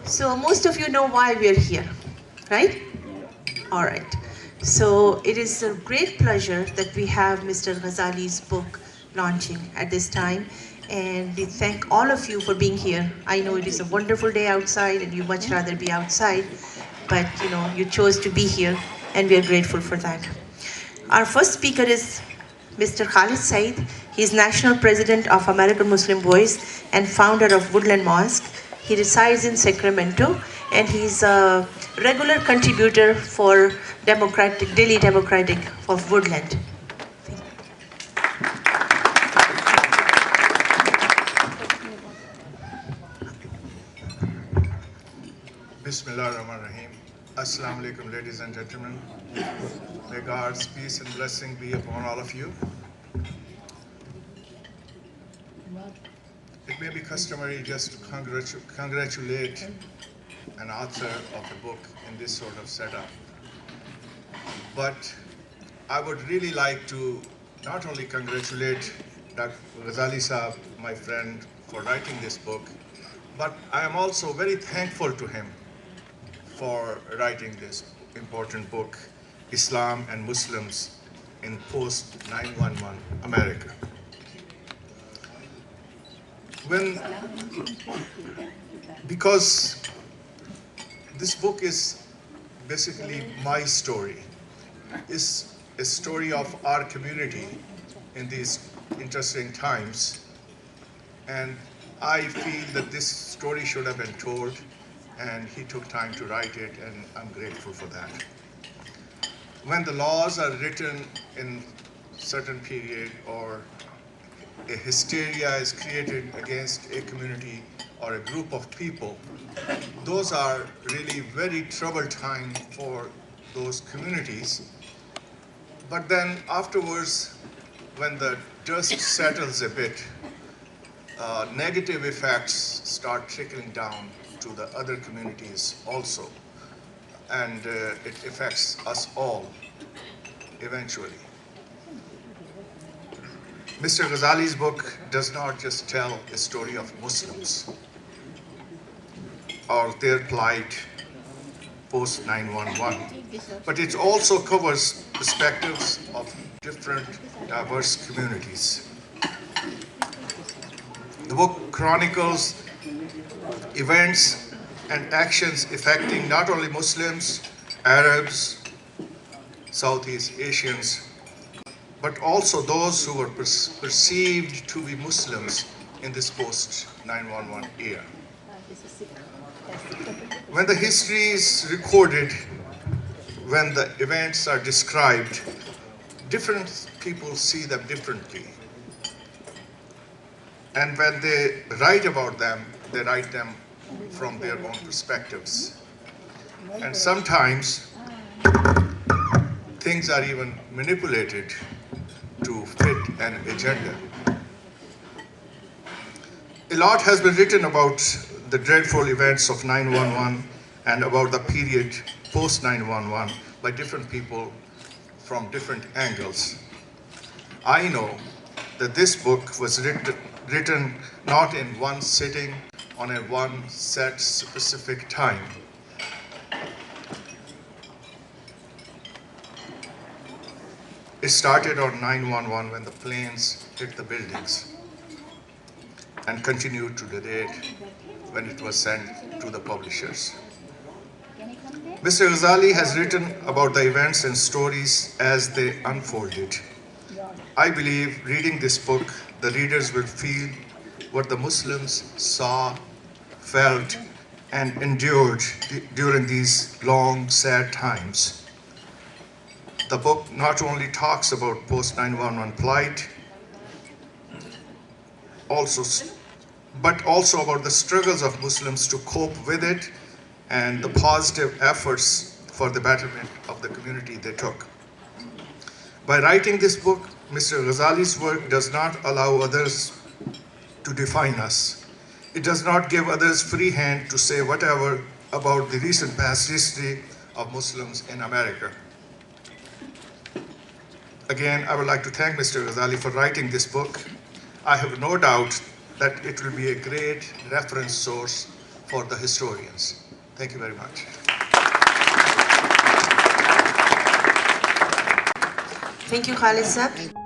So most of you know why we're here, right? All right. So it is a great pleasure that we have Mr. Ghazali's book launching at this time. And we thank all of you for being here. I know it is a wonderful day outside and you much rather be outside, but you chose to be here and we are grateful for that. Our first speaker is Mr. Khalid Saeed. He is National President of American Muslim Voice and founder of Woodland Mosque. He resides in Sacramento and he's a regular contributor for Daily Democratic of Woodland. Bismillah ar-Rahman ar-Rahim. Assalamu alaikum, ladies and gentlemen. May God's peace and blessing be upon all of you. It may be customary just to congratulate an author of the book in this sort of setup. But I would really like to not only congratulate Dr. Ghazali Saab, my friend, for writing this book, but I am also very thankful to him for writing this important book, Islam and Muslims in post-9/11 America. Because this book is basically my story, is a story of our community in these interesting times, and I feel that this story should have been told, and he took time to write it, and I'm grateful for that. When the laws are written in certain period or a hysteria is created against a community or a group of people, those are really very troubled time for those communities. But then afterwards, when the dust settles a bit, negative effects start trickling down to the other communities also, and it affects us all eventually. Mr. Ghazali's book does not just tell a story of Muslims or their plight post 9/11, but it also covers perspectives of different diverse communities. The book chronicles events and actions affecting not only Muslims, Arabs, Southeast Asians, but also those who were perceived to be Muslims in this post-9/11 era. When the history is recorded, when the events are described, different people see them differently. And when they write about them, they write them from their own perspectives. And sometimes things are even manipulated to fit an agenda. A lot has been written about the dreadful events of 9/11 and about the period post 9/11 by different people from different angles. I know that this book was written not in one sitting on a one set specific time. It started on 9/11 when the planes hit the buildings and continued to the date when it was sent to the publishers. Mr. Ghazali has written about the events and stories as they unfolded. I believe reading this book, the readers will feel what the Muslims saw, felt, and endured during these long, sad times. The book not only talks about post-9/11 plight, but also about the struggles of Muslims to cope with it and the positive efforts for the betterment of the community they took. By writing this book, Mr. Ghazali's work does not allow others to define us. It does not give others free hand to say whatever about the recent past history of Muslims in America. Again, I would like to thank Mr. Ghazali for writing this book. I have no doubt that it will be a great reference source for the historians. Thank you very much. Thank you, Khalid Saab.